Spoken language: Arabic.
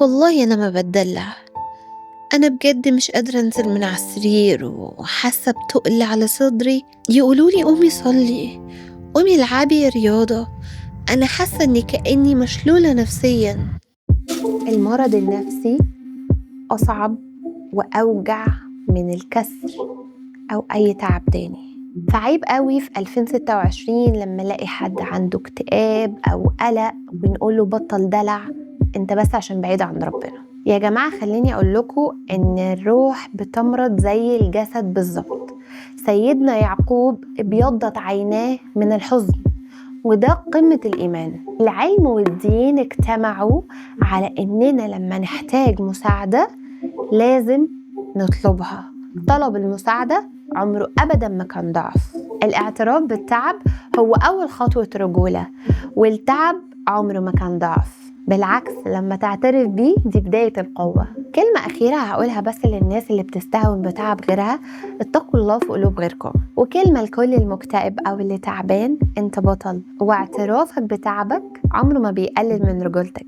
والله أنا ما بتدلع. أنا بجد مش قادرة أنزل من على السرير وحاسة بتقل على صدري. يقولولي قومي صلي، قومي العبي رياضة. أنا حاسة إني كأني مشلولة نفسيا. المرض النفسي أصعب وأوجع من الكسر أو أي تعب تاني. فعيب قوي في 2026 لما الاقي حد عنده اكتئاب أو قلق ونقوله بطل دلع، انت بس عشان بعيد عن ربنا. يا جماعة خليني أقول لكم إن الروح بتمرض زي الجسد بالظبط. سيدنا يعقوب ابيضت عيناه من الحزن، وده قمة الإيمان. العلم والدين اجتمعوا على إننا لما نحتاج مساعدة لازم نطلبها. طلب المساعدة عمره أبدا ما كان ضعف. الاعتراف بالتعب هو أول خطوة رجولة، والتعب عمره ما كان ضعف. بالعكس، لما تعترف بيه دي بداية القوة. كلمة أخيرة هقولها بس للناس اللي بتستهون بتعب غيرها: اتقوا الله في قلوب غيركم. وكلمة لكل المكتئب أو اللي تعبان: انت بطل، واعترافك بتعبك عمره ما بيقلل من رجولتك.